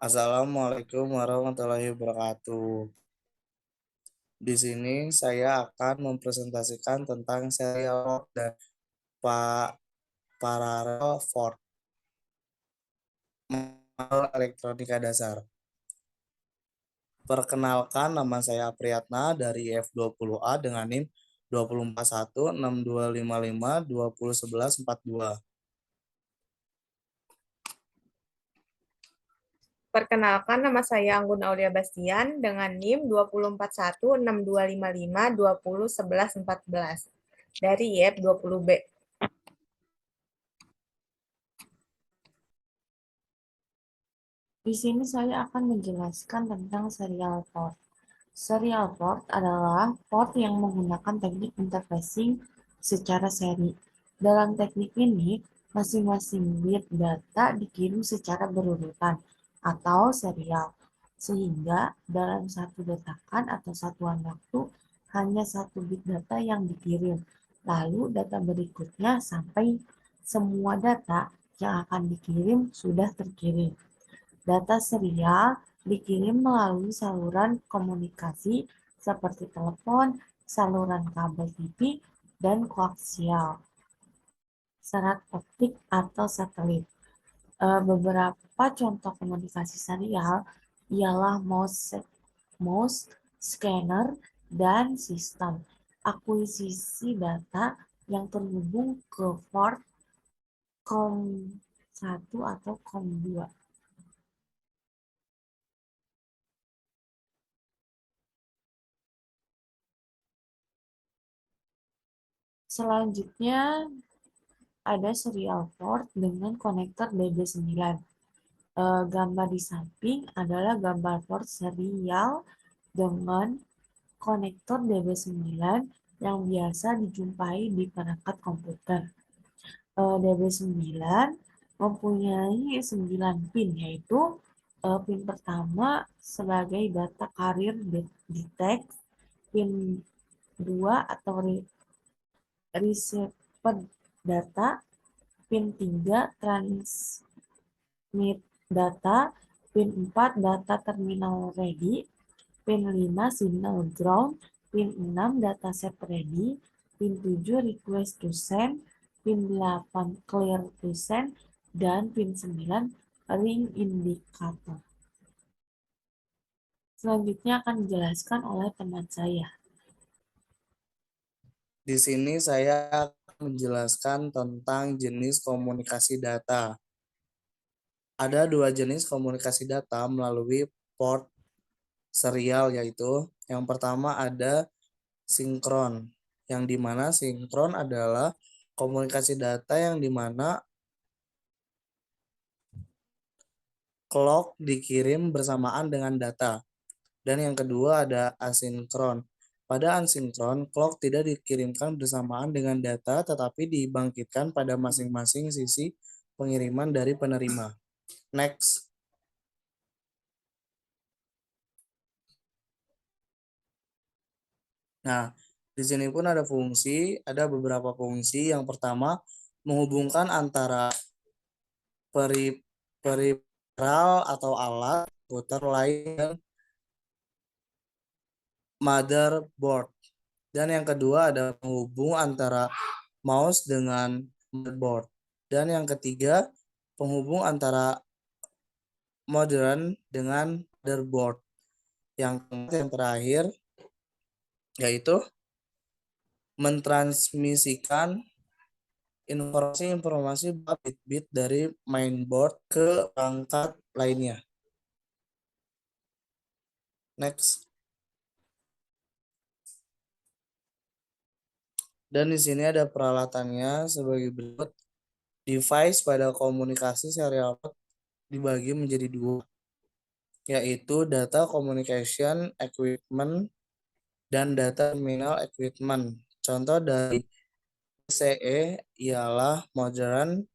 Assalamualaikum warahmatullahi wabarakatuh. Di sini saya akan mempresentasikan tentang serial dan Pak Paralel Ford Manual Elektronika Dasar. Perkenalkan, nama saya Priyatna dari F20A dengan NIM 20416255201142. Perkenalkan, nama saya Anggun Aulia Bastian dengan NIM 2014. Dari YF 20B. Di sini saya akan menjelaskan tentang serial port. Serial port adalah port yang menggunakan teknik interfacing secara seri. Dalam teknik ini, masing-masing bit data dikirim secara berurutan atau serial, sehingga dalam satu detakan atau satuan waktu hanya satu bit data yang dikirim. Lalu data berikutnya sampai semua data yang akan dikirim sudah terkirim. Data serial dikirim melalui saluran komunikasi seperti telepon, saluran kabel TV, dan koaksial, serat optik atau satelit. Beberapa contoh komunikasi serial ialah mouse, scanner, dan sistem akuisisi data yang terhubung ke port COM1 atau COM2. Selanjutnya ada serial port dengan konektor DB9. Gambar di samping adalah gambar port serial dengan konektor DB9 yang biasa dijumpai di perangkat komputer. DB9 mempunyai 9 pin, yaitu pin pertama sebagai data carrier detect, pin 2 atau receiver data, pin 3 transmit data, pin 4 data terminal ready, pin 5 signal ground, pin 6 dataset ready, pin 7 request to send, pin 8 clear to send, dan pin 9 ring indicator. Selanjutnya akan dijelaskan oleh teman saya. Di sini saya akan menjelaskan tentang jenis komunikasi data. Ada dua jenis komunikasi data melalui port serial, yaitu yang pertama ada sinkron, yang dimana sinkron adalah komunikasi data yang dimana clock dikirim bersamaan dengan data. Dan yang kedua ada asinkron. Pada asinkron, clock tidak dikirimkan bersamaan dengan data, tetapi dibangkitkan pada masing-masing sisi pengiriman dari penerima. Next. Nah, di sini pun ada ada beberapa fungsi. Yang pertama, menghubungkan antara peripheral atau alat komputer lain dan motherboard. Dan yang kedua ada penghubung antara mouse dengan motherboard. Dan yang ketiga, penghubung antara modem dengan motherboard. Yang terakhir yaitu mentransmisikan informasi-informasi bit-bit dari mainboard ke perangkat lainnya. Next. Dan di sini ada peralatannya sebagai berikut. Device pada komunikasi serial dibagi menjadi dua, yaitu data communication equipment dan data terminal equipment. Contoh dari CE ialah modern,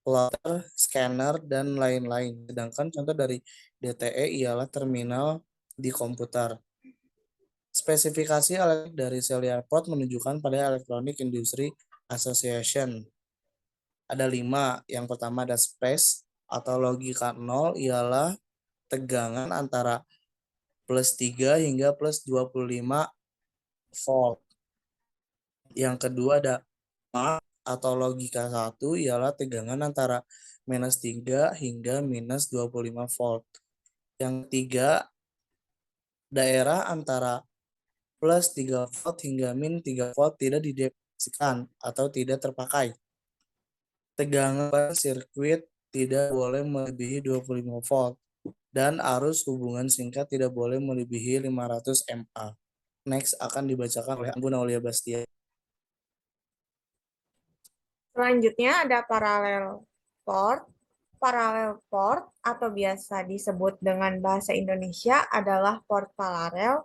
plotter, scanner, dan lain-lain. Sedangkan contoh dari DTE ialah terminal di komputer. Spesifikasi dari serial port menunjukkan pada Electronic Industry Association. Ada 5. Yang pertama ada space atau logika 0 ialah tegangan antara plus 3 hingga plus 25 volt. Yang kedua ada atau logika 1 ialah tegangan antara minus 3 hingga minus 25 volt. Yang ketiga, daerah antara plus 3 volt hingga min 3 volt tidak didefinisikan atau tidak terpakai. Tegangan sirkuit tidak boleh melebihi 25 volt dan arus hubungan singkat tidak boleh melebihi 500 mA. Next akan dibacakan oleh Anggun Aulia Bastian. Selanjutnya ada paralel port. Paralel port atau biasa disebut dengan bahasa Indonesia adalah port paralel,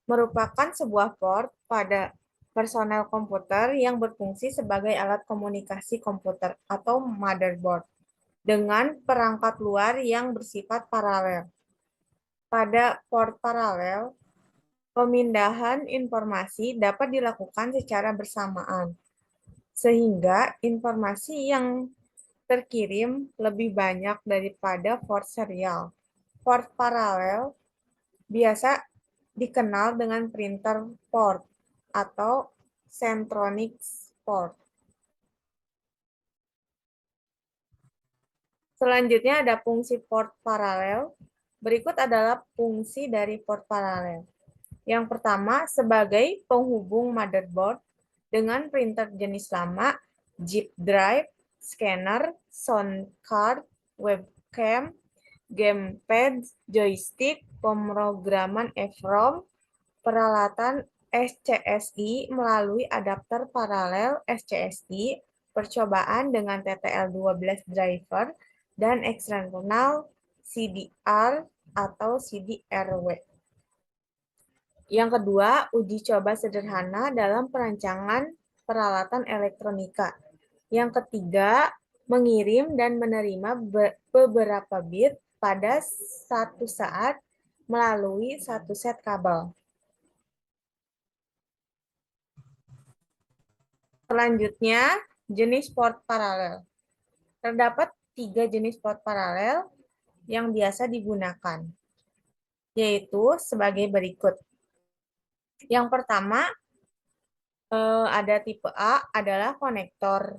merupakan sebuah port pada personel komputer yang berfungsi sebagai alat komunikasi komputer atau motherboard dengan perangkat luar yang bersifat paralel. Pada port paralel, pemindahan informasi dapat dilakukan secara bersamaan, sehingga informasi yang terkirim lebih banyak daripada port serial. Port paralel biasa dikenal dengan printer port atau Centronics port. Selanjutnya ada fungsi port paralel. Berikut adalah fungsi dari port paralel. Yang pertama, sebagai penghubung motherboard dengan printer jenis lama, zip drive, scanner, sound card, webcam, gamepad, joystick, pemrograman EEPROM, peralatan SCSI melalui adapter paralel SCSI, percobaan dengan TTL12 driver, dan eksternal CDR atau CDRW. Yang kedua, uji coba sederhana dalam perancangan peralatan elektronika. Yang ketiga, mengirim dan menerima beberapa bit pada satu saat melalui satu set kabel. Selanjutnya, jenis port paralel. Terdapat 3 jenis port paralel yang biasa digunakan, yaitu sebagai berikut. Yang pertama, ada tipe A adalah konektor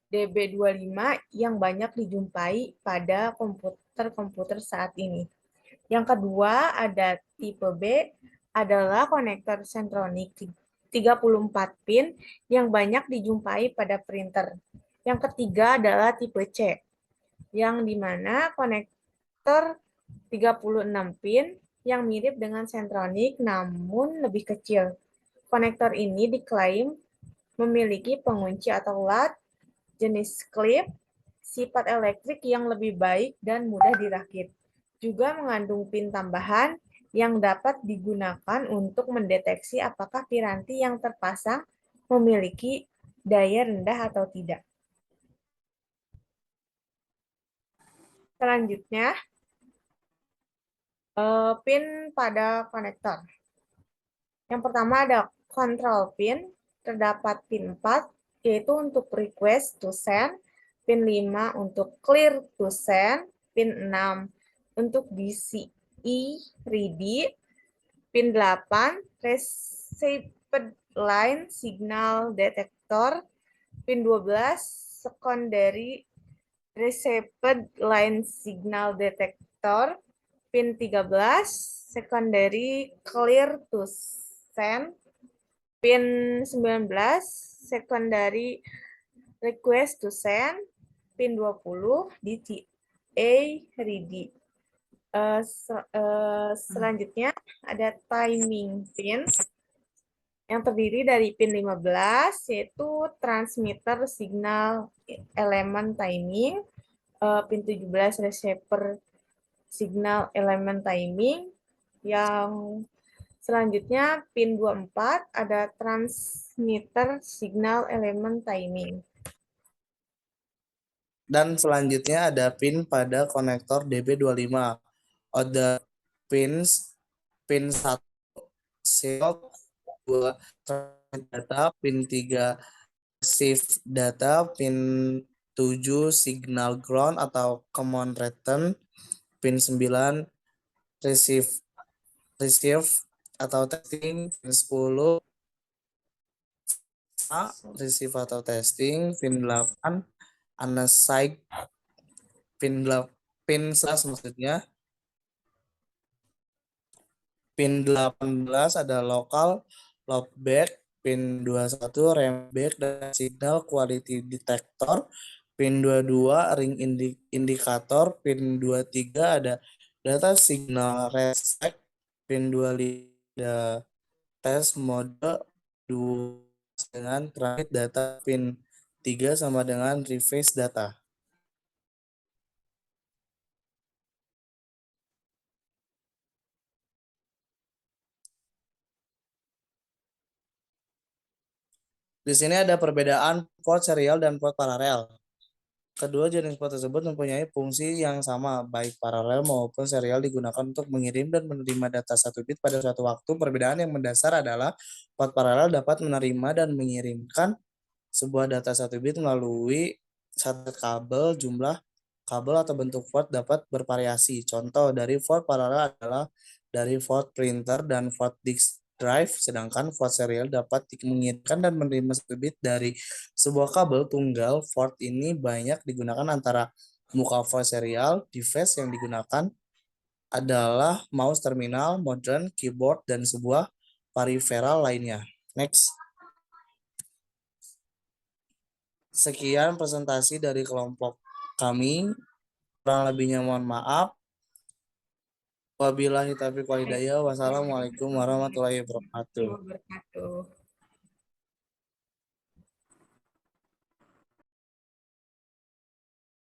DB25 yang banyak dijumpai pada komputer-komputer saat ini. Yang kedua, ada tipe B adalah konektor Centronic 34 pin yang banyak dijumpai pada printer. Yang ketiga adalah tipe C, yang dimana konektor 36 pin yang mirip dengan Centronic namun lebih kecil. Konektor ini diklaim memiliki pengunci atau LUT jenis klip, sifat elektrik yang lebih baik dan mudah dirakit. Juga mengandung pin tambahan yang dapat digunakan untuk mendeteksi apakah piranti yang terpasang memiliki daya rendah atau tidak. Selanjutnya, pin pada konektor. Yang pertama ada control pin, terdapat pin 4, yaitu untuk request to send, pin 5 untuk clear to send, pin 6 untuk DCI ready, pin 8 received line signal detector, pin 12 secondary received line signal detector, pin 13 secondary clear to send, pin 19 secondary request to send, pin 20 DTA ready. Selanjutnya ada timing pin yang terdiri dari pin 15 yaitu transmitter signal elemen timing, pin 17 receiver signal elemen timing, yang selanjutnya pin 24 ada transmitter signal elemen timing. Dan selanjutnya ada pin pada konektor DB25. Other pins, pin 1 silk, 2 transmit data, pin 3 receive data, pin 7 signal ground atau common return, pin 9 receive atau testing, pin 10 receive atau testing, pin 8 unsigned, pin 11 maksudnya, pin 18 ada lokal loopback, pin 21 rampback dan signal quality detector, pin 22 ring indikator, pin 23 ada data signal reset, pin 25 ada tes mode 2 dengan transmit data, pin 3 sama dengan reface data. Di sini ada perbedaan port serial dan port paralel. Kedua jenis port tersebut mempunyai fungsi yang sama, baik paralel maupun serial digunakan untuk mengirim dan menerima data 1 bit pada suatu waktu. Perbedaan yang mendasar adalah port paralel dapat menerima dan mengirimkan sebuah data 1 bit melalui satu kabel. Jumlah kabel atau bentuk port dapat bervariasi. Contoh dari port paralel adalah dari port printer dan port disk drive, sedangkan port serial dapat mengirimkan dan menerima 1 bit dari sebuah kabel tunggal. Port ini banyak digunakan antara muka port serial. Device yang digunakan adalah mouse terminal, modem, keyboard, dan sebuah peripheral lainnya. Next. Sekian presentasi dari kelompok kami. Kurang lebihnya mohon maaf. Wabillahi taufiq wal hidayah. Wassalamualaikum warahmatullahi wabarakatuh. Wabarakatuh.